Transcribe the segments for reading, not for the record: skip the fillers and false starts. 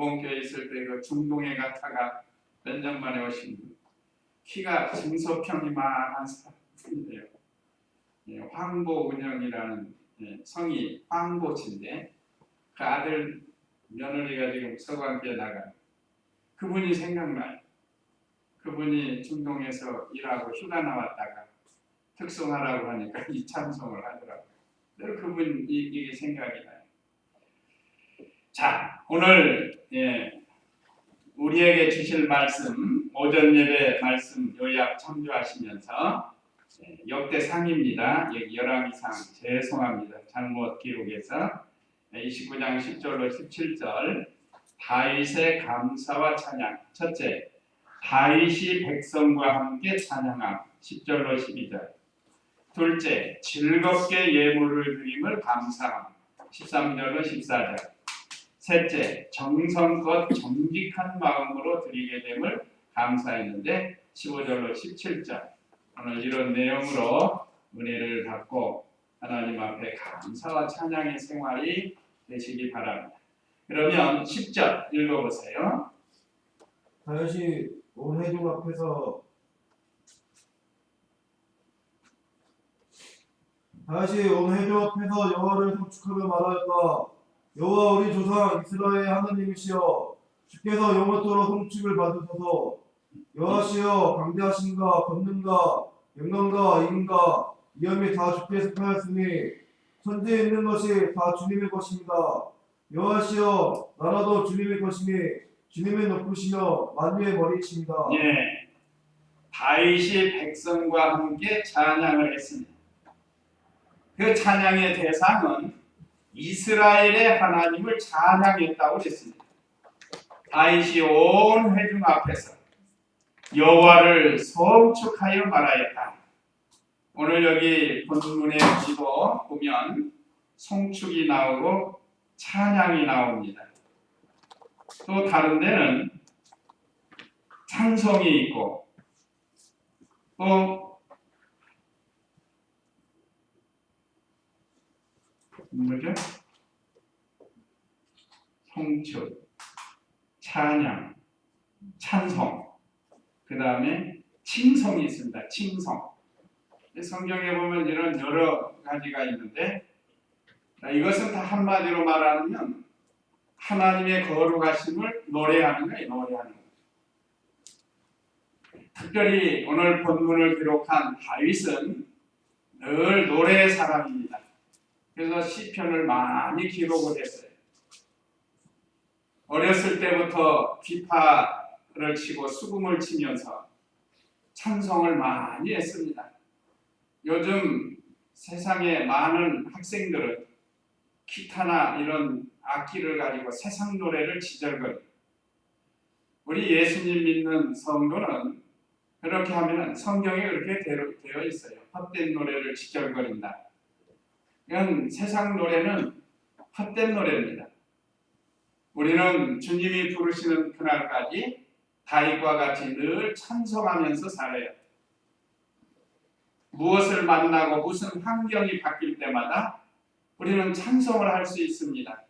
도봉교에 있을 때 그 중동에 갔다가 몇 년 만에 오신 분, 키가 증소평이만한 사람인데요. 황보운영이라는 성이 황보치인데 그 아들 며느리가 지금 서강대에 나가. 그분이 생각나요. 그분이 중동에서 일하고 휴가 나왔다가 특송하라고 하니까 이 찬송을 하더라고요. 늘 그분 이게 생각이 나요. 자, 오늘 우리에게 주실 말씀, 오전 예배 말씀 요약 참조하시면서 역대상입니다. 열왕기상 죄송합니다. 잘못 기록해서 29장 10절로 17절 다윗의 감사와 찬양. 첫째, 다윗이 백성과 함께 찬양함. 10절로 12절. 둘째, 즐겁게 예물을 드림을 감사함. 13절로 14절. 셋째, 정성껏 정직한 마음으로 드리게 됨을 감사했는데 15절로 17절. 오늘 이런 내용으로 은혜를 받고 하나님 앞에 감사와 찬양의 생활이 되시기 바랍니다. 그러면 10절 읽어보세요. 다윗이 온 회중 앞에서 여호와를 송축하며 말하였다. 여호와 우리 조상 이스라엘의 하나님이시여, 주께서 영원토록 송축을 받으소서. 여호와시여, 강대하신가 권능과 영광과 이름과 위엄이 다 주께 속하였으니 천지에 있는 것이 다 주님의 것입니다. 여호와시여, 나라도 주님의 것이니 주님의 높으시며 만유의 머리이십니다. 다윗이 백성과 함께 찬양을 했습니다. 그 찬양의 대상은 이스라엘의 하나님을 찬양했다고 했습니다. 다윗이 온 회중 앞에서 여호와를 송축하여 말하였다. 오늘 여기 본문에 보면 송축이 나오고 찬양이 나옵니다. 또 다른 데는 찬송이 있고 또 뭐죠? 송축, 찬양, 찬송, 그 다음에 칭송이 있습니다. 칭송. 성경에 보면 이런 여러 가지가 있는데 이것은 다 한마디로 말하면 하나님의 거룩하심을 노래하는 거예요. 노래하는 거예요. 특별히 오늘 본문을 기록한 다윗은 늘 노래의 사람입니다. 그래서 시편을 많이 기록을 했어요. 어렸을 때부터 기타를 치고 수금을 치면서 찬송을 많이 했습니다. 요즘 세상에 많은 학생들은 기타나 이런 악기를 가지고 세상 노래를 지절거려요. 우리 예수님 믿는 성도는 그렇게 하면 성경에 그렇게 되어 있어요. 헛된 노래를 지절거린다. 이건 세상 노래는 헛된 노래입니다. 우리는 주님이 부르시는 그날까지 다윗과 같이 늘 찬송하면서 살아요. 무엇을 만나고 무슨 환경이 바뀔 때마다 우리는 찬송을 할 수 있습니다.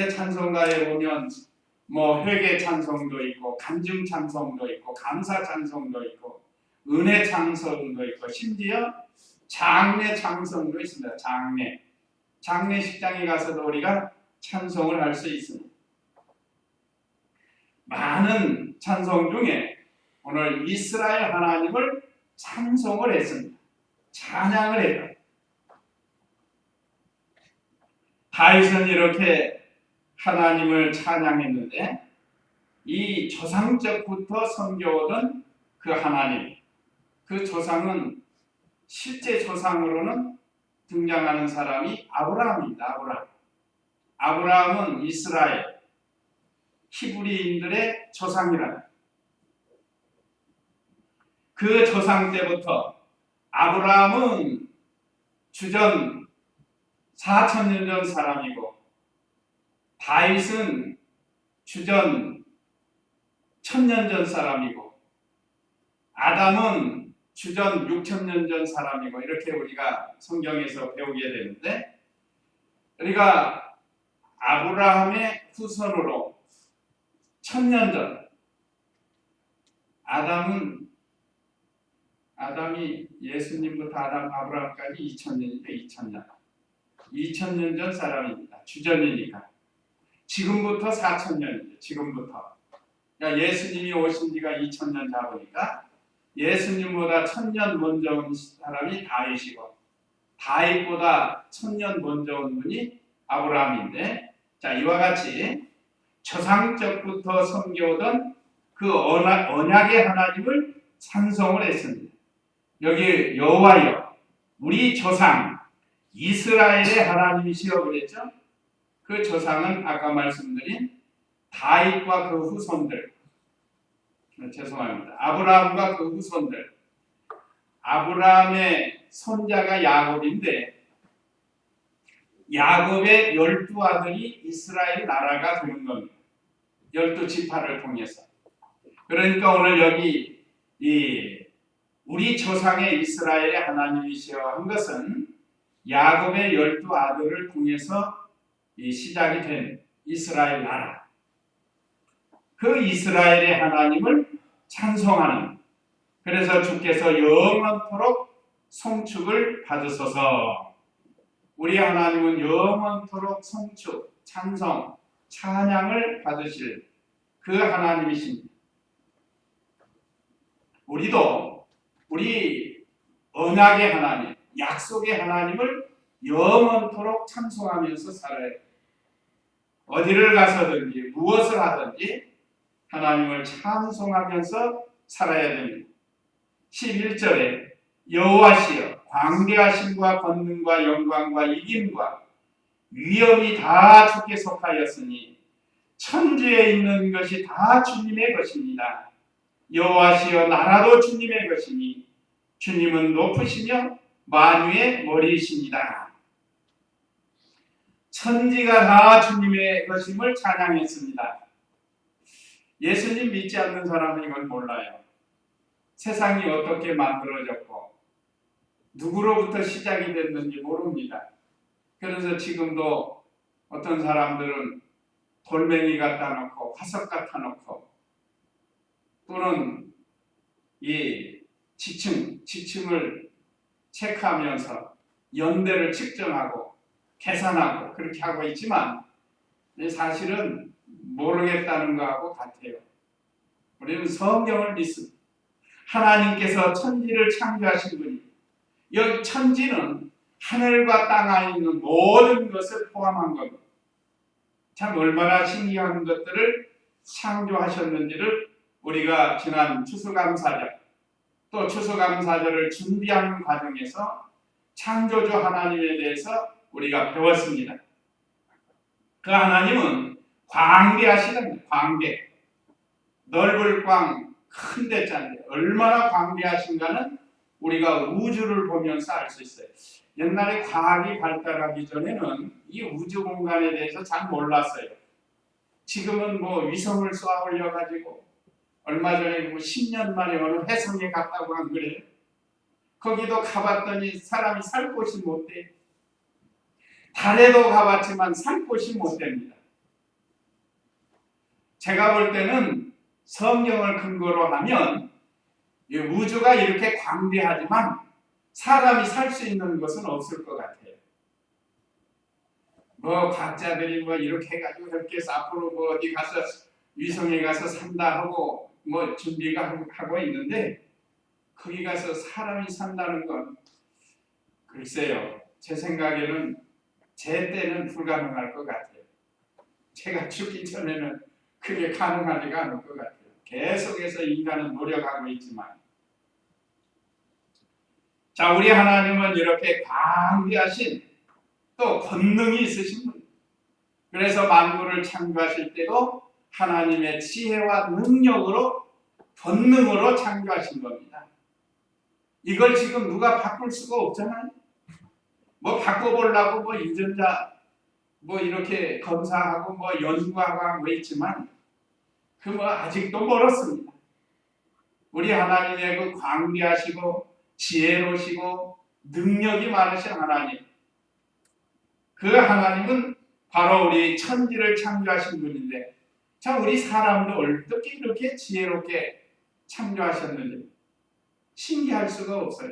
찬송가에 보면 회개 찬송도 있고 간증 찬송도 있고 감사 찬송도 있고 은혜 찬송도 있고 심지어 장례 찬송도 있습니다. 장례식장에 가서도 우리가 찬송을 할 수 있습니다. 많은 찬송 중에 오늘 이스라엘 하나님을 찬송을 했습니다. 찬양을 했다. 다윗은 이렇게 하나님을 찬양했는데 이 조상적부터 섬겨오던 그 하나님, 그 조상은 실제 조상으로는 등장하는 사람이 아브라함입니다. 아브라함은 이스라엘 히브리인들의 조상이라. 그 조상 때부터 아브라함은 주전 4,000년 전 사람이고 다윗은 주전 1,000년 전 사람이고 아담은 주전 6,000년 전 사람이고 이렇게 우리가 성경에서 배우게 되는데 우리가 아브라함의 후손으로 천년 전 아담이 예수님부터 아브라함까지 2000년이니까 2000년. 2000년 전 사람입니다. 주전이니까. 지금부터 4000년이죠. 지금부터. 그러니까 예수님이 오신 지가 2000년 잡으니까 예수님보다 1000년 먼저 온 사람이 다윗이고 다윗보다 1000년 먼저 온 분이 아브라함인데, 자, 이와 같이 조상적부터 섬겨오던 그 언약의 하나님을 찬송을 했습니다. 여기 여호와여 우리 조상 이스라엘의 하나님이시여 그랬죠. 그 조상은 아까 말씀드린 다윗과 그 후손들, 죄송합니다. 아브라함과 그 후손들, 아브라함의 손자가 야곱인데 야곱의 12아들이 이스라엘 나라가 되는 겁니다. 12지파를 통해서. 그러니까 오늘 여기 우리 조상의 이스라엘의 하나님이시여 한 것은 야곱의 12아들을 통해서 시작이 된 이스라엘 나라. 그 이스라엘의 하나님을 찬송하는, 그래서 주께서 영원토록 송축을 받으소서. 우리 하나님은 영원토록 송축, 찬송, 찬양을 받으실 그 하나님이십니다. 우리도 우리 언약의 하나님, 약속의 하나님을 영원토록 찬송하면서 살아야 해요. 어디를 가서든지 무엇을 하든지 하나님을 찬송하면서 살아야 됩니다. 11절에 여호와시여 광대하심과 권능과 영광과 이김과 위엄이 다 주께 속하였으니 천지에 있는 것이 다 주님의 것입니다. 여호와시여 나라도 주님의 것이니 주님은 높으시며 만유의 머리이십니다. 천지가 다 주님의 것임을 찬양했습니다. 예수님 믿지 않는 사람은 이걸 몰라요. 세상이 어떻게 만들어졌고 누구로부터 시작이 됐는지 모릅니다. 그래서 지금도 어떤 사람들은 돌멩이 갖다 놓고 화석 갖다 놓고 또는 이 지층을 체크하면서 연대를 측정하고 계산하고 그렇게 하고 있지만 사실은 모르겠다는 것하고 같아요. 우리는 성경을 믿습니다. 하나님께서 천지를 창조하신 분이, 여기 천지는 하늘과 땅 안에 있는 모든 것을 포함한 겁니다. 참 얼마나 신기한 것들을 창조하셨는지를 우리가 지난 추수감사절 또 추수감사절을 준비하는 과정에서 창조주 하나님에 대해서 우리가 배웠습니다. 그 하나님은 광대하시답니다. 광대. 넓을 광, 큰 대자인데 얼마나 광대하신가는 우리가 우주를 보면서 알 수 있어요. 옛날에 과학이 발달하기 전에는 이 우주 공간에 대해서 잘 몰랐어요. 지금은 뭐 위성을 쏘아 올려가지고 얼마 전에 10년 만에 어느 해성에 갔다고 한 거래요. 거기도 가봤더니 사람이 살 곳이 못 돼. 달에도 가봤지만 살 곳이 못 됩니다. 제가 볼 때는 성경을 근거로 하면 우주가 이렇게 광대하지만 사람이 살 수 있는 것은 없을 것 같아요. 뭐 과학자들이 뭐 이렇게 해가지고 이렇게 해서 앞으로 뭐 어디 가서 위성에 가서 산다 하고 뭐 준비가 하고 있는데 거기 가서 사람이 산다는 건 글쎄요. 제 생각에는 제 때는 불가능할 것 같아요. 제가 죽기 전에는 그게 가능하지가 않을 것 같아요. 계속해서 인간은 노력하고 있지만, 자, 우리 하나님은 이렇게 광대하신 또 권능이 있으신 분. 그래서 만물을 창조하실 때도 하나님의 지혜와 능력으로 권능으로 창조하신 겁니다. 이걸 지금 누가 바꿀 수가 없잖아요. 뭐 바꿔보려고 뭐 유전자 뭐 이렇게 검사하고 뭐 연구하고 하고 있지만 그 뭐 아직도 멀었습니다. 우리 하나님의 그 광대하시고 지혜로우시고 능력이 많으신 하나님, 그 하나님은 바로 우리 천지를 창조하신 분인데 참 우리 사람도 어떻게 이렇게 지혜롭게 창조하셨는지 신기할 수가 없어요.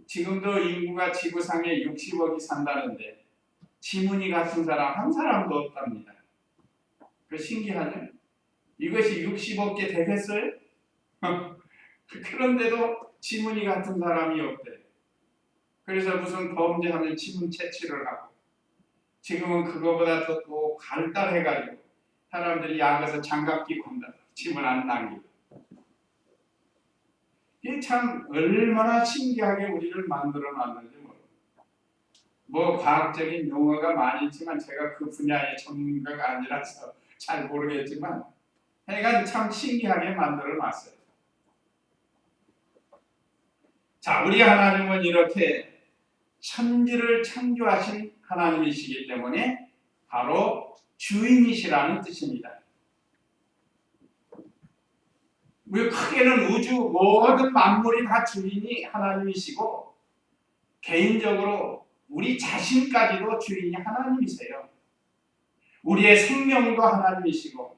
지금도 인구가 지구상에 60억이 산다는데 지문이 같은 사람 한 사람도 없답니다. 그 신기하죠? 이것이 60억 개 되겠어요? 그런데도 지문이 같은 사람이 없대. 그래서 무슨 범죄하면 지문 채취를 하고, 지금은 그거보다 더 발달해가지고 사람들이 약에서 장갑 끼고 한다. 지문 안 당기고. 이게 참 얼마나 신기하게 우리를 만들어 놨는지 모릅니다. 뭐 과학적인 용어가 많이 있지만 제가 그 분야의 전문가가 아니라서 잘 모르겠지만 하여간 참 신기하게 만들어 놨어요. 자, 우리 하나님은 이렇게 천지를 창조하신 하나님이시기 때문에 바로 주인이시라는 뜻입니다. 우리 크게는 우주 모든 만물이 다 주인이 하나님이시고 개인적으로 우리 자신까지도 주인이 하나님이세요. 우리의 생명도 하나님이시고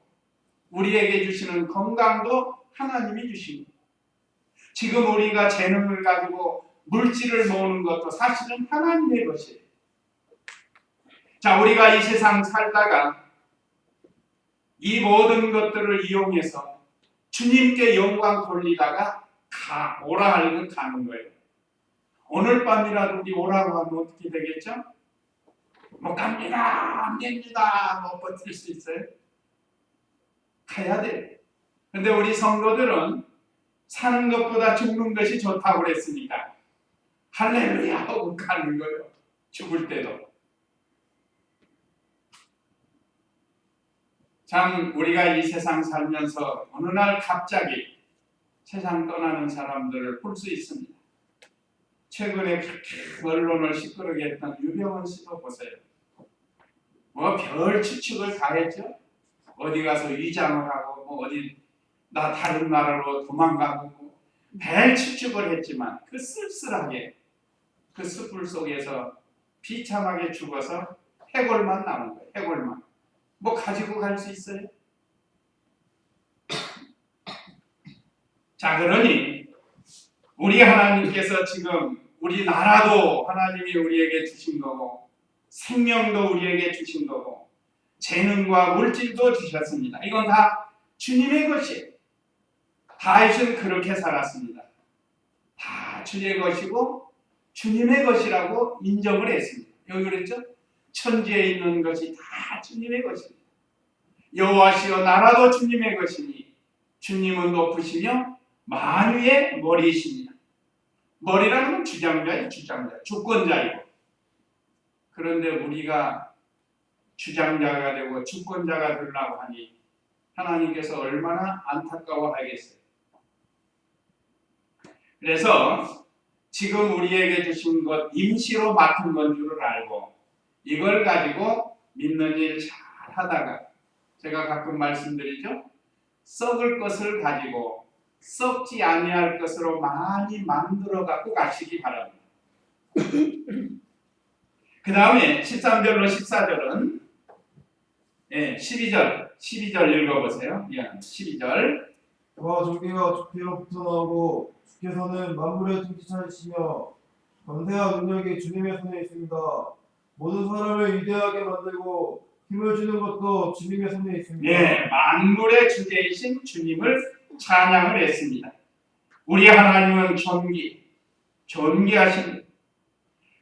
우리에게 주시는 건강도 하나님이 주십니다. 지금 우리가 재능을 가지고 물질을 모으는 것도 사실은 하나님의 것이에요. 자, 우리가 이 세상 살다가 이 모든 것들을 이용해서 주님께 영광 돌리다가 오라 하면 가는 거예요. 오늘 밤이라도 우리 오라고 하면 어떻게 되겠죠? 못 갑니다, 안 됩니다, 못 버틸 수 있어요? 가야 돼요. 근데 우리 성도들은 사는 것보다 죽는 것이 좋다고 그랬으니까 할렐루야 하고 가는 거예요. 죽을 때도. 참 우리가 이 세상 살면서 어느 날 갑자기 세상 떠나는 사람들을 볼 수 있습니다. 최근에 그렇게 언론을 시끄럽게 했던 유병헌 씨도 보세요. 뭐 별 추측을 다 했죠. 어디 가서 위장을 하고 뭐 어디 다른 나라로 도망가고 별 추측을 했지만 그 쓸쓸하게 그 숯불 속에서 비참하게 죽어서 해골만 남은 거예요. 해골만. 뭐 가지고 갈 수 있어요? 자, 그러니 우리 하나님께서 지금 우리 나라도 하나님이 우리에게 주신 거고 생명도 우리에게 주신 거고 재능과 물질도 주셨습니다. 이건 다 주님의 것이에요. 다윗은 그렇게 살았습니다. 다 주의 것이고 주님의 것이라고 인정을 했습니다. 여기 그랬죠? 천지에 있는 것이 다 주님의 것입니다. 여호와시여 나라도 주님의 것이니 주님은 높으시며 만유의 머리이십니다. 머리라는 건 주장자예요. 주권자이고. 그런데 우리가 주장자가 되고 주권자가 되려고 하니 하나님께서 얼마나 안타까워하겠어요. 그래서 지금 우리에게 주신 것 임시로 맡은 건 줄을 알고 이걸 가지고 믿는 일 잘 하다가 제가 가끔 말씀드리죠. 썩을 것을 가지고 썩지 아니할 것으로 많이 만들어 갖고 가시기 바랍니다. 그 다음에 13절로 14절은 12절 읽어보세요. 12절. 그와 존귀가 주께로부터 나오고 주께서는 만물의 통치자이시며 권세와 능력이 주님의 손에 있습니다. 모든 사람을 위대하게 만들고 힘을 주는 것도 주님의 손에 있습니다. 만물의 주제이신 주님을 찬양을 했습니다. 우리 하나님은 존귀하신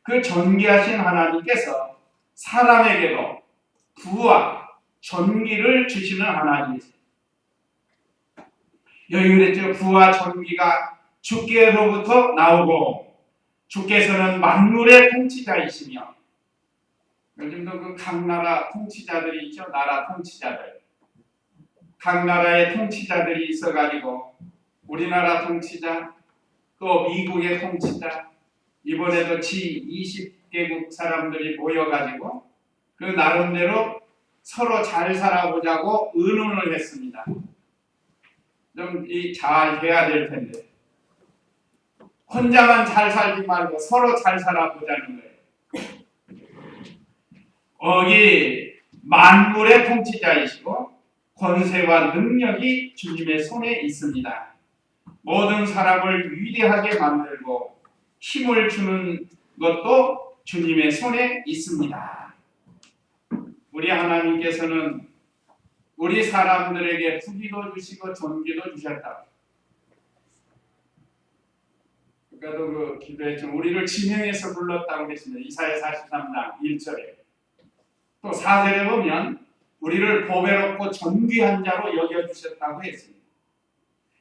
그 존귀하신 하나님께서 사람에게도 부와 존귀를 주시는 하나님이세요. 여기 그랬죠. 부와 존귀가 주께로부터 나오고 주께서는 만물의 통치자이시며 요즘도 그 각 나라 통치자들이 있죠. 나라 통치자들. 각 나라의 통치자들이 있어가지고 우리나라 통치자, 또 미국의 통치자, 이번에도 G20개국 사람들이 모여가지고 그 나름대로 서로 잘 살아보자고 의논을 했습니다. 좀 잘 해야 될 텐데 혼자만 잘 살지 말고 서로 잘 살아보자는 거예요. 여기 만물의 통치자이시고 권세와 능력이 주님의 손에 있습니다. 모든 사람을 위대하게 만들고 힘을 주는 것도 주님의 손에 있습니다. 우리 하나님께서는 우리 사람들에게 부귀도 주시고 존귀도 주셨다. 그러니까 그 기도했죠. 우리를 지명해서 불렀다고 그랬습니다. 이사야 43장 1절에. 또 4절에 보면 우리를 보배롭고 존귀한 자로 여겨주셨다고 했습니다.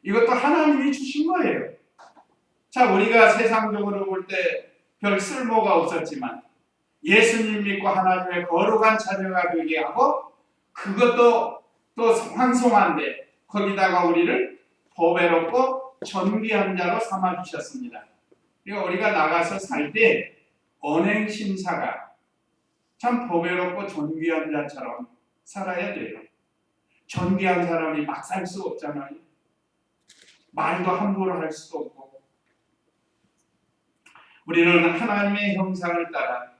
이것도 하나님이 주신 거예요. 자, 우리가 세상적으로 볼 때 별 쓸모가 없었지만 예수님 믿고 하나님의 거룩한 자녀가 되게 하고 그것도 또 황송한데 거기다가 우리를 보배롭고 존귀한 자로 삼아주셨습니다. 그러니까 우리가 나가서 살 때 언행심사가 참 보배롭고 존귀한 자처럼 살아야 돼요. 존귀한 사람이 막 살 수 없잖아요. 말도 함부로 할 수도 없고. 우리는 하나님의 형상을 따라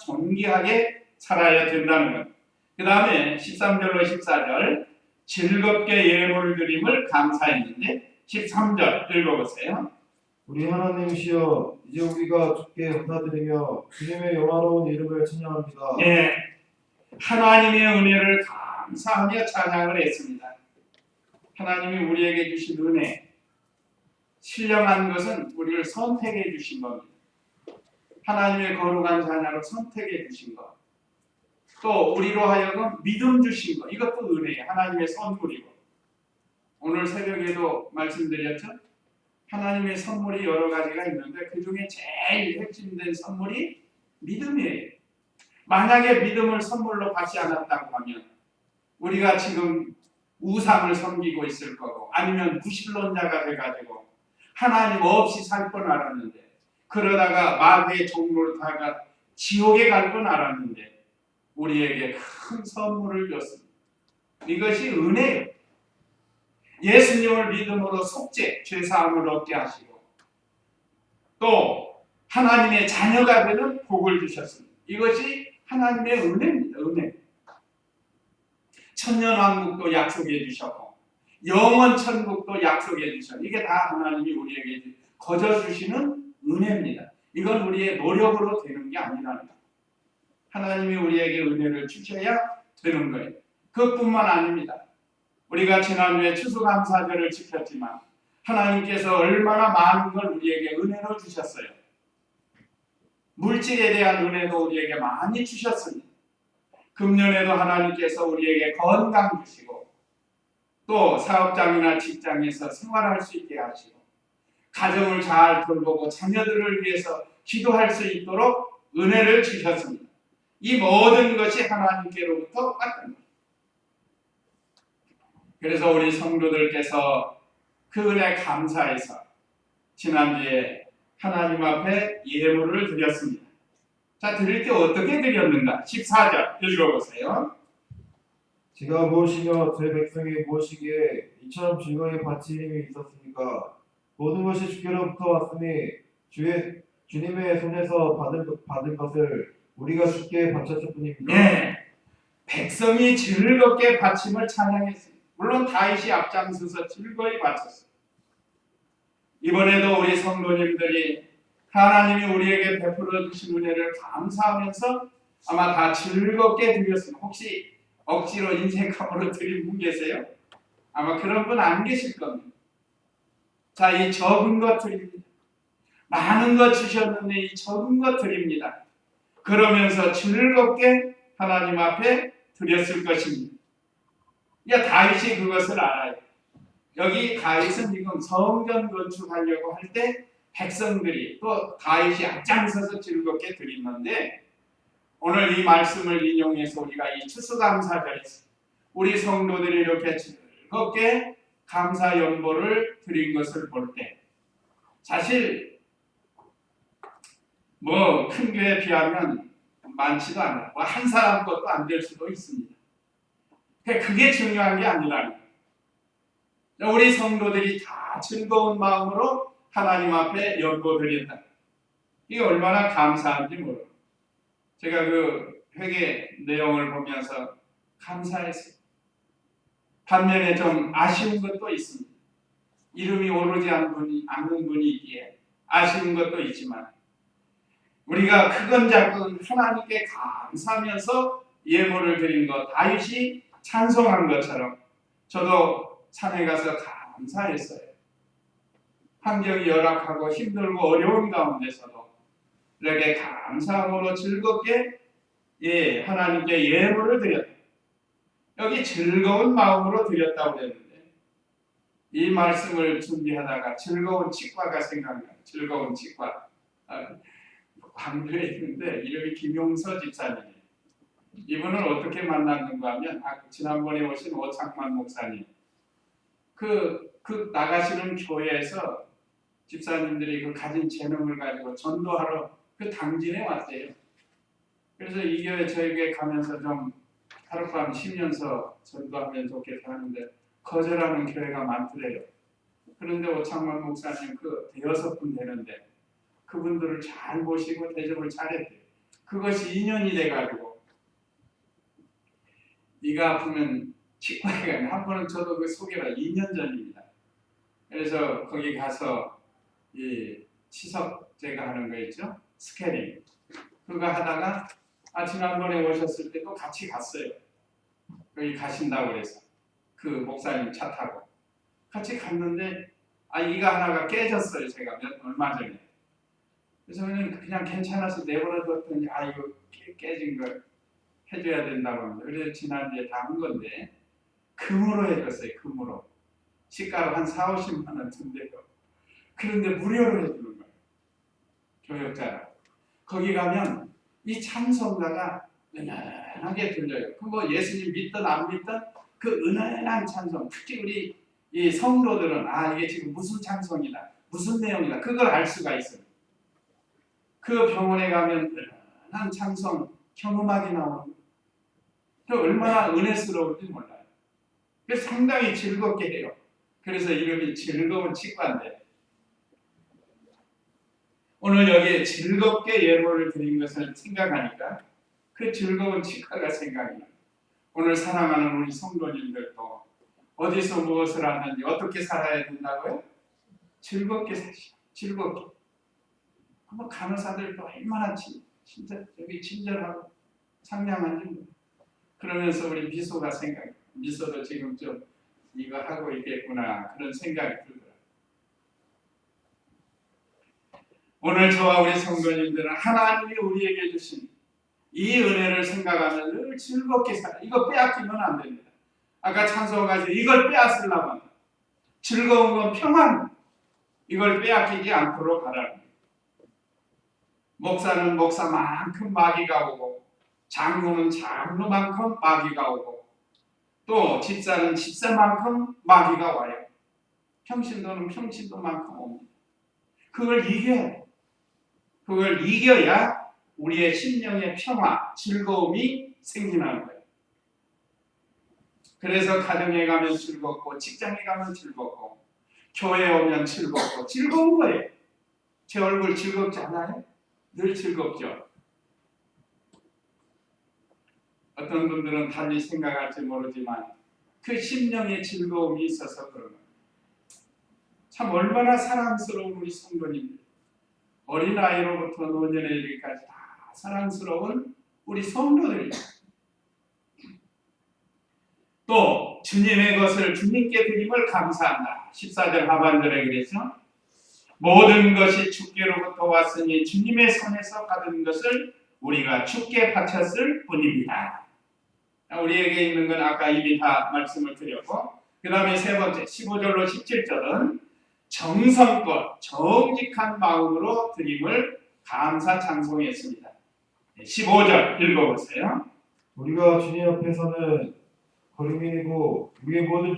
존귀하게 살아야 된다는 것. 그 다음에 13절로 14절 즐겁게 예물을 드림을 감사했는데 13절 읽어보세요. 우리 하나님이시여 이제 우리가 주께 감사드리며 주님의 영화로운 이름을 찬양합니다. 예, 하나님의 은혜를 감사하며 찬양을 했습니다. 하나님이 우리에게 주신 은혜, 신령한 것은 우리를 선택해 주신 겁니다. 하나님의 거룩한 자녀로 선택해 주신 것. 또 우리로 하여금 믿음 주신 것. 이것도 은혜예요. 하나님의 선물이고. 오늘 새벽에도 말씀드렸죠. 하나님의 선물이 여러 가지가 있는데 그 중에 제일 핵심된 선물이 믿음이에요. 만약에 믿음을 선물로 받지 않았다고 하면 우리가 지금 우상을 섬기고 있을 거고 아니면 무신론자가 돼가지고 하나님 없이 살 뻔 알았는데 그러다가 마귀의 종로로 다가 지옥에 갈 뻔 알았는데 우리에게 큰 선물을 줬습니다. 이것이 은혜예요. 예수님을 믿음으로 속죄, 죄사함을 얻게 하시고 또 하나님의 자녀가 되는 복을 주셨습니다. 이것이 하나님의 은혜입니다. 은혜. 천년왕국도 약속해 주셨고 영원 천국도 약속해 주셨고 이게 다 하나님이 우리에게 거저 주시는 은혜입니다. 이건 우리의 노력으로 되는 게 아니라는 거예요. 하나님이 우리에게 은혜를 주셔야 되는 거예요. 그것뿐만 아닙니다. 우리가 지난주에 추수감사절을 지켰지만 하나님께서 얼마나 많은 걸 우리에게 은혜로 주셨어요. 물질에 대한 은혜도 우리에게 많이 주셨습니다. 금년에도 하나님께서 우리에게 건강 주시고 또 사업장이나 직장에서 생활할 수 있게 하시고 가정을 잘 돌보고 자녀들을 위해서 기도할 수 있도록 은혜를 주셨습니다. 이 모든 것이 하나님께로부터 왔던 겁니다. 그래서 우리 성도들께서 그 은혜 감사해서 지난주에 하나님 앞에 예물을 드렸습니다. 자, 드릴 때 어떻게 드렸는가? 14절 읽어보세요. 제가 무엇이며 제 백성이 무엇이기에 이처럼 즐거이 바치림이 있었습니까? 모든 것이 주께로부터 왔으니 주님의 손에서 받은 것을 우리가 주께 바쳤을 뿐입니다. 네, 백성이 즐겁게 바침을 찬양했습니다. 물론 다윗이 앞장서서 즐거이 바쳤어요. 이번에도 우리 성도님들이 하나님이 우리에게 베풀어 주신 은혜를 감사하면서 아마 다 즐겁게 드렸습니다. 혹시 억지로 인색함으로 드린 분 계세요? 아마 그런 분 안 계실 겁니다. 자, 이 적은 것 드립니다. 많은 것 주셨는데 이 적은 것 드립니다. 그러면서 즐겁게 하나님 앞에 드렸을 것입니다. 그러니까 다윗이 그것을 알아요. 여기 다윗은 지금 성전 건축하려고 할 때 백성들이 또 다윗이 앞장서서 즐겁게 드리는데 오늘 이 말씀을 인용해서 우리가 이 추수감사절에서 우리 성도들이 이렇게 즐겁게 감사 연보를 드린 것을 볼 때 사실 뭐 큰 교회에 비하면 많지도 않아요. 뭐 한 사람 것도 안 될 수도 있습니다. 그게 중요한 게 아니라는 거예요. 우리 성도들이 다 즐거운 마음으로 하나님 앞에 연보 드린다. 이게 얼마나 감사한지 모르겠어요. 제가 그 회개 내용을 보면서 감사했어요. 반면에 좀 아쉬운 것도 있습니다. 이름이 오르지 않는 분이 있기에 아쉬운 것도 있지만 우리가 크건 작건 하나님께 감사하면서 예물을 드린 것, 다윗이 찬송한 것처럼 저도 산에 가서 감사했어요. 환경이 열악하고 힘들고 어려운 가운데서도 이렇게 감사함으로 즐겁게 하나님께 예물을 드렸다. 여기 즐거운 마음으로 드렸다고 그랬는데 이 말씀을 준비하다가 즐거운 치과가 생각나요. 즐거운 치과. 광주에 있는데 이름이 김용서 집사님이에요. 이분을 어떻게 만났는가 하면 지난번에 오신 오창만 목사님 그 나가시는 교회에서 집사님들이 그 가진 재능을 가지고 전도하러 그 당진에 왔대요. 그래서 이 교회 저에게 가면서 좀 하룻밤 쉬면서 전도하면 좋겠다 하는데 거절하는 교회가 많더래요. 그런데 오창만 목사님 그 대여섯 분 되는데 그분들을 잘 모시고 대접을 잘했대요. 그것이 인연이 돼가지고 네가 아프면 치과에 가면 한 번은 저도 그 소개가 2년 전입니다. 그래서 거기 가서 이 치석 제가 하는 거 있죠? 스캐닝 그거 하다가 지난번에 오셨을 때도 같이 갔어요. 거기 가신다고 그래서 그 목사님 차 타고 같이 갔는데 이가 하나가 깨졌어요. 제가 얼마 전에. 그래서 그냥 괜찮아서 내버려뒀더니 이거 깨진 걸 해줘야 된다고 합니다. 그래서 지난주에 다 한 건데 금으로 해줬어요. 금으로. 시가로 한 4, 50만 원 든대요. 그런데 무료로 해주는 거예요. 교역자라. 거기 가면 이 찬송가가 은은하게 들려요. 뭐 예수님 믿든 안 믿든 그 은은한 찬송, 특히 우리 이 성도들은 이게 지금 무슨 찬송이다, 무슨 내용이다 그걸 알 수가 있어요. 그 병원에 가면 은은한 찬송, 현음악이 나오는 그 얼마나 은혜스러울지 몰라요. 그래서 상당히 즐겁게 해요. 그래서 이름이 즐거운 치과인데 오늘 여기 즐겁게 예물을 드린 것을 생각하니까 그 즐거운 치과가 생각이 나요. 오늘 사랑하는 우리 성도님들도 어디서 무엇을 하는지 어떻게 살아야 된다고요? 즐겁게 사시오. 즐겁게. 간호사들도 얼마나 진짜 여기 친절하고 상냥한지 그러면서 우리 미소가 생각이 미소도 지금 좀 이거 하고 있겠구나 그런 생각이 들더라고요. 오늘 저와 우리 성도님들은 하나님이 우리에게 주신 이 은혜를 생각하면 늘 즐겁게 살아. 이거 빼앗기면 안 됩니다. 아까 찬송가에서 이걸 빼앗으려면 즐거운 건 평안. 이걸 빼앗기지 않도록 하라는 거예요. 목사는 목사만큼 마귀가 오고 장로는 장로만큼 마귀가 오고 또 집사는 집사만큼 마귀가 와요. 평신도는 평신도만큼 옵니다. 그걸 이겨야 우리의 심령의 평화, 즐거움이 생기는 거예요. 그래서 가정에 가면 즐겁고 직장에 가면 즐겁고 교회에 오면 즐겁고 즐거운 거예요. 제 얼굴 즐겁지 않아요? 늘 즐겁죠. 어떤 분들은 달리 생각할지 모르지만 그 심령의 즐거움이 있어서 그런 거예요. 참 얼마나 사랑스러운 우리 성도님들, 어린아이로부터 노년에 이르기까지 다 사랑스러운 우리 성도들이에요. 또 주님의 것을 주님께 드림을 감사한다. 14절 하반절에 그랬죠. 모든 것이 주께로부터 왔으니 주님의 손에서 받은 것을 우리가 주께 바쳤을 뿐입니다. 우리에게 있는 건 아까 이미 다 말씀을 드렸고 그 다음에 세 번째 15절로 17절은 정성껏 정직한 마음으로 드림을 감사 찬송했습니다. 15절 읽어보세요. 우리가 주님 앞에서는 거리민이고 우리의 모든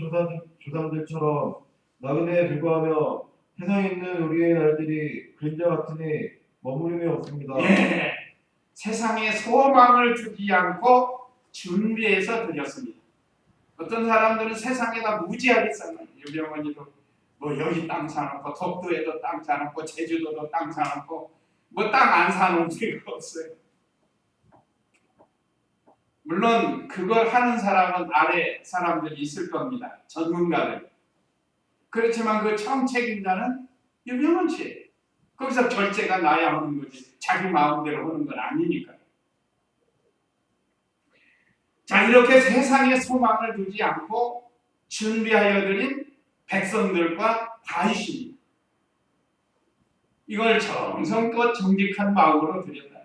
조상들처럼 나그네에 불과하며 세상에 있는 우리의 날들이 그림자 같으니 머무림이 없습니다. 세상에 소망을 두지 않고 준비해서 드렸습니다. 어떤 사람들은 세상에다 무지하게 쌓아요. 유병원이도 뭐 여기 땅 사놓고 독도에도 땅 사놓고 제주도도 땅 사놓고 뭐 땅 안 사놓은 데가 없어요. 물론 그걸 하는 사람은 아래 사람들이 있을 겁니다. 전문가들. 그렇지만 그 처음 책임자는 유명한 죄. 거기서 결제가 나야 하는 거지. 자기 마음대로 하는 건 아니니까. 자, 이렇게 세상에 소망을 두지 않고 준비하여 드린 백성들과 다윗입니다. 이걸 정성껏 정직한 마음으로 드렸다.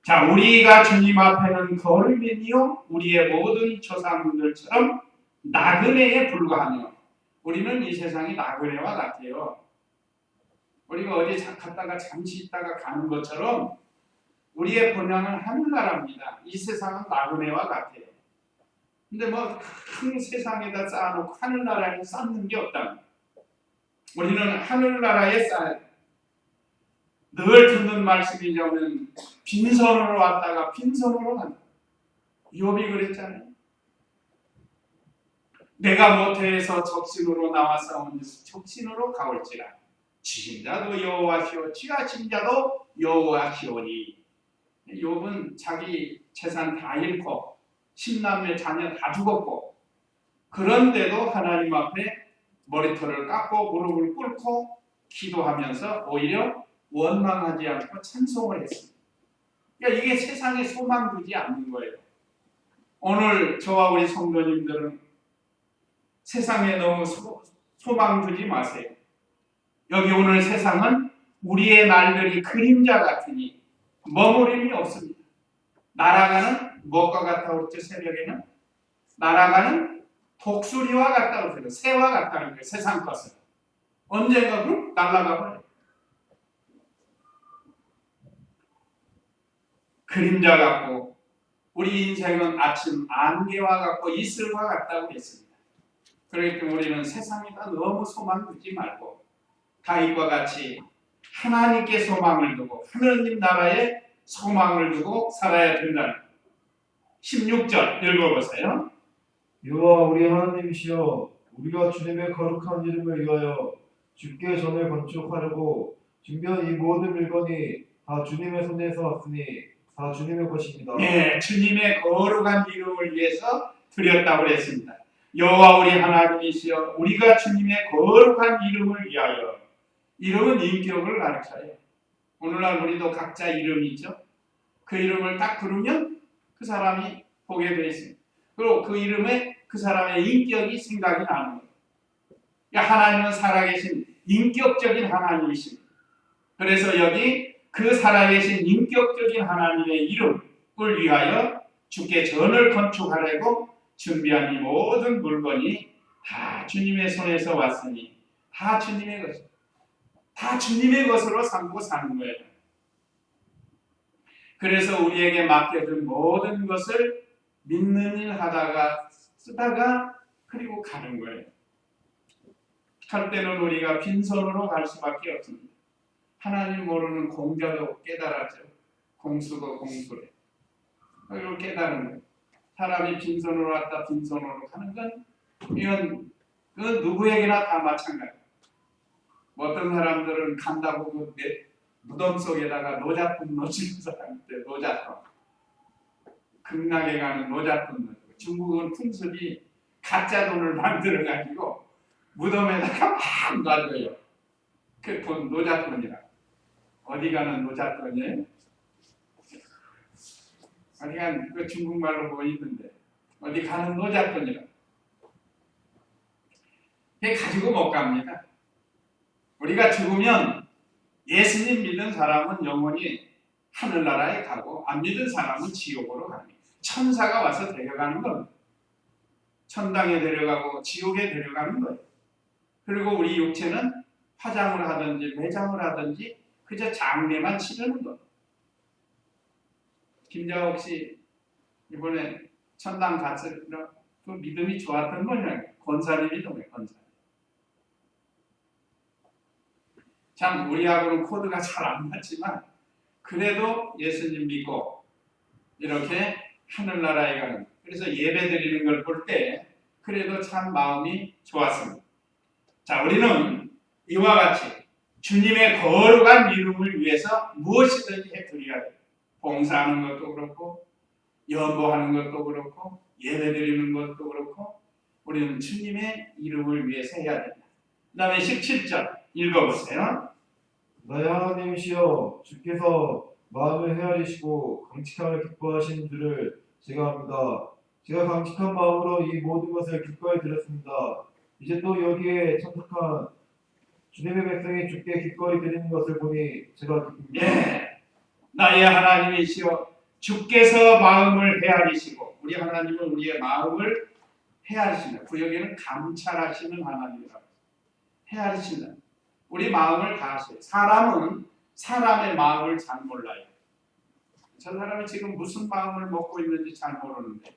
자, 우리가 주님 앞에는 거름이니요 우리의 모든 조상들처럼 나그네에 불과하며, 우리는 이 세상이 나그네와 같아요. 우리가 어디 갔다가 잠시 있다가 가는 것처럼 우리의 본향은 하늘나라입니다. 이 세상은 나그네와 같아요. 근데 뭐 큰 세상에다 쌓아놓고 하늘나라에 쌓는 게 없다. 우리는 하늘나라에 쌓아야 돼. 늘 듣는 말씀이냐면 빈손으로 왔다가 빈손으로 간다. 욥이 그랬잖아요. 내가 모태에서 적신으로 나와싸우니 적신으로 가올지라. 지신 자도 여호와시오 취하신 자도 여호와시오니. 욥은 자기 재산 다 잃고 10남매 자녀 다 죽었고, 그런데도 하나님 앞에 머리털을 깎고 무릎을 꿇고 기도하면서 오히려 원망하지 않고 찬송을 했습니다. 그러니까 이게 세상에 소망 두지 않는 거예요. 오늘 저와 우리 성도님들은 세상에 너무 소망 두지 마세요. 여기 오늘 세상은 우리의 날들이 그림자 같으니 머무림이 없습니다. 날아가는 무엇과 같다고 그랬죠? 새벽에는 날아가는 독수리와 같다고 그랬죠. 새와 같다는 거예요. 세상 것은 언젠가 그럼 날아가 버려요. 그림자 같고, 우리 인생은 아침 안개와 같고 이슬과 같다고 했습니다. 그렇기 때문에 우리는 세상에다 너무 소망 두지 말고 다윗과 같이 하나님께 소망을 두고 하느님 나라에 소망을 두고 살아야 된다는 16절 읽어보세요. 여호와 우리 하나님이시여, 우리가 주님의 거룩한 이름을 위하여 주께 전을 건축하려고 준비한 이 모든 물건이 다 주님의 손에서 왔으니 다 주님의 것입니다. 네, 주님의 거룩한 이름을 위해서 드렸다고 했습니다. 여호와 우리 하나님이시여, 우리가 주님의 거룩한 이름을 위하여. 이름은 인격을 가르쳐요. 오늘날 우리도 각자 이름이 있죠. 그 이름을 딱 부르면 그 사람이 보게 되어 있습니다. 그리고 그 이름에 그 사람의 인격이 생각이 나는 거예요. 그러니까 하나님은 살아계신 인격적인 하나님이십니다. 그래서 여기 그 살아계신 인격적인 하나님의 이름을 위하여 주께 전을 건축하려고 준비한 이 모든 물건이 다 주님의 손에서 왔으니 다 주님의 것입니다. 다 주님의 것으로 삼고 사는 거예요. 그래서 우리에게 맡겨준 모든 것을 믿는 일 하다가 쓰다가 그리고 가는 거예요. 갈 때는 우리가 빈손으로 갈 수밖에 없습니다. 하나님 모르는 공자도 깨달았죠. 공수고 공수래. 그걸 깨달은 거예요. 사람이 빈손으로 왔다 빈손으로 가는 건 이건 그 누구에게나 다 마찬가지예요. 어떤 사람들은 간다고 그 무덤 속에다가 노잣돈 넣어주는 사람인데, 노잣돈. 극락에 가는 노잣돈 넣어주고, 중국은 풍습이 가짜 돈을 만들어가지고 무덤에다가 막 놔둬요. 그 돈 노잣돈이라. 어디 가는 노잣돈이에요? 어디 가는, 그 중국말로 뭐 있는데, 어디 가는 노잣돈이라. 걔 가지고 못 갑니다. 우리가 죽으면 예수님 믿는 사람은 영원히 하늘나라에 가고 안 믿는 사람은 지옥으로 갑니다. 천사가 와서 데려가는 겁니다. 천당에 데려가고 지옥에 데려가는 거예요. 그리고 우리 육체는 화장을 하든지 매장을 하든지 그저 장례만 치르는 거예요. 김자옥 씨 이번에 천당 갔을 때 그 믿음이 좋았던 거냐? 권사님 믿음이에요. 권사님. 참 우리하고는 코드가 잘 안 맞지만 그래도 예수님 믿고 이렇게 하늘나라에 가는, 그래서 예배 드리는 걸 볼 때 그래도 참 마음이 좋았습니다. 자, 우리는 이와 같이 주님의 거룩한 이름을 위해서 무엇이든지 해드려야 돼요. 봉사하는 것도 그렇고 연보하는 것도 그렇고 예배드리는 것도 그렇고 우리는 주님의 이름을 위해서 해야 됩니다. 그 다음에 17절 읽어보세요. 나의 하나님이시여 주께서 마음을 헤아리시고 강직함을 기뻐하시는 줄을 제가 압니다. 제가 강직한 마음으로 이 모든 것을 기꺼이 드렸습니다. 이제 또 여기에 참석한 주님의 백성이 주께 기꺼이 드리는 것을 보니 제가 기쁩니다. 예, 나의 하나님이시여 주께서 마음을 헤아리시고 우리 하나님은 우리의 마음을 헤아리신다. 구역에는 감찰하시는 하나님이라고 헤아리신다. 우리 마음을 다 아셔요. 사람은 사람의 마음을 잘 몰라요. 저 사람이 지금 무슨 마음을 먹고 있는지 잘 모르는데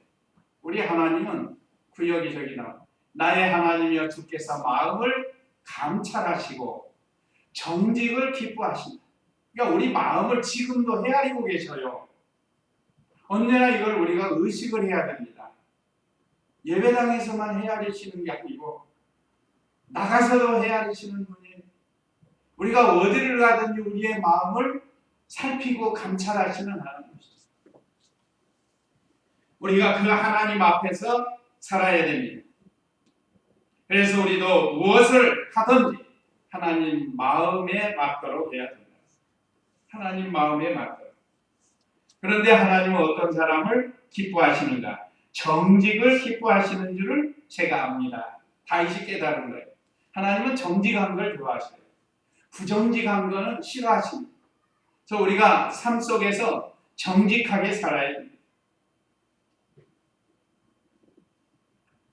우리 하나님은 구역이 저기 나와. 나의 하나님이여 주께서 마음을 감찰하시고 정직을 기뻐하신다. 그러니까 우리 마음을 지금도 헤아리고 계셔요. 언제나 이걸 우리가 의식을 해야 됩니다. 예배당에서만 헤아리시는 게 아니고 나가서도 헤아리시는 분이에요. 우리가 어디를 가든지 우리의 마음을 살피고 감찰하시는 하나님이시죠. 우리가 그 하나님 앞에서 살아야 됩니다. 그래서 우리도 무엇을 하든지 하나님 마음에 맞도록 해야 된다. 하나님 마음에 맞도록. 그런데 하나님은 어떤 사람을 기뻐하시는가? 정직을 기뻐하시는 줄을 제가 압니다. 다윗이 깨달은 거예요. 하나님은 정직한 걸 좋아하셔요. 부정직한 거는 싫어하십니다. 그래서 우리가 삶 속에서 정직하게 살아야 됩니다.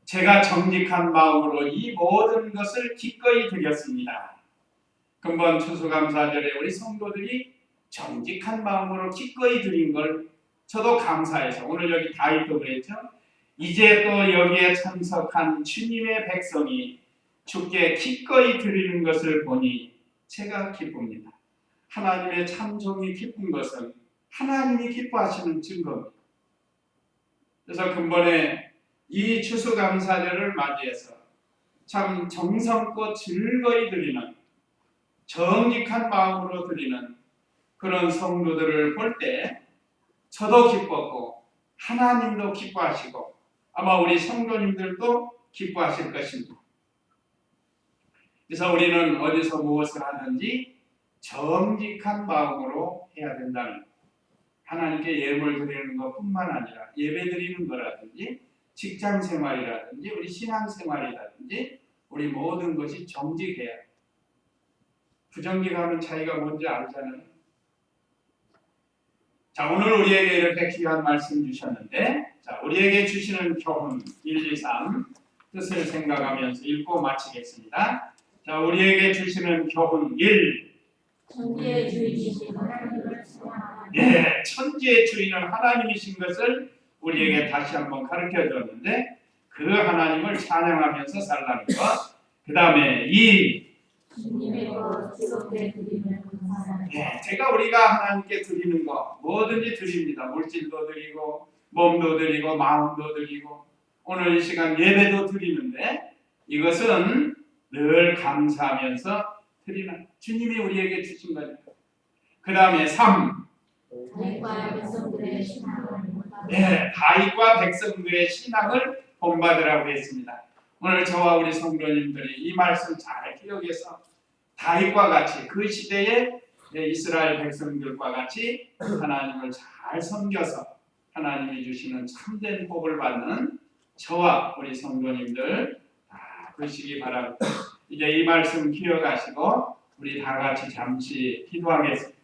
제가 정직한 마음으로 이 모든 것을 기꺼이 드렸습니다. 근본 추수감사절에 우리 성도들이 정직한 마음으로 기꺼이 드린 걸 저도 감사해서 오늘 여기 다윗도 그랬죠. 이제 또 여기에 참석한 주님의 백성이 주께 기꺼이 드리는 것을 보니 제가 기쁩니다. 하나님의 참종이 기쁜 것은 하나님이 기뻐하시는 증거입니다. 그래서 근본에 이 추수감사절을 맞이해서 참 정성껏 즐거이 드리는 정직한 마음으로 드리는 그런 성도들을 볼 때 저도 기뻤고 하나님도 기뻐하시고 아마 우리 성도님들도 기뻐하실 것입니다. 그래서 우리는 어디서 무엇을 하든지 정직한 마음으로 해야 된다는 것. 하나님께 예물 드리는 것뿐만 아니라 예배 드리는 거라든지 직장 생활이라든지 우리 신앙 생활이라든지 우리 모든 것이 정직해야 해요. 부정직하면 차이가 뭔지 알잖아요. 자, 오늘 우리에게 이렇게 귀한 말씀 주셨는데 자, 우리에게 주시는 교훈 1, 2, 3 뜻을 생각하면서 읽고 마치겠습니다. 자, 우리에게 주시는 교훈 1. 천지의 주인이신 하나님을 찬양하라. 예, 천지의 주인은 하나님이신 것을 우리에게 다시 한번 가르쳐 줬는데 그 하나님을 찬양하면서 살라는 것. 그 다음에 2. 주님의 것 즐겁게 드리는 감사하라. 예, 제가 우리가 하나님께 드리는 것 뭐든지 드립니다. 물질도 드리고 몸도 드리고 마음도 드리고 오늘 이 시간 예배도 드리는데 이것은 늘 감사하면서 드리는 주님이 우리에게 주신 거죠. 그 다음에 3. 다윗과 백성들의 신앙을 예, 다윗과 백성들의 신앙을 본받으라고 했습니다. 오늘 저와 우리 성도님들이 이 말씀 잘 기억해서 다윗과 같이 그 시대의 이스라엘 백성들과 같이 하나님을 잘 섬겨서 하나님이 주시는 참된 복을 받는 저와 우리 성도님들 다 되시기 바랍니다. 이제 이 말씀 기억하시고 우리 다 같이 잠시 기도하겠습니다.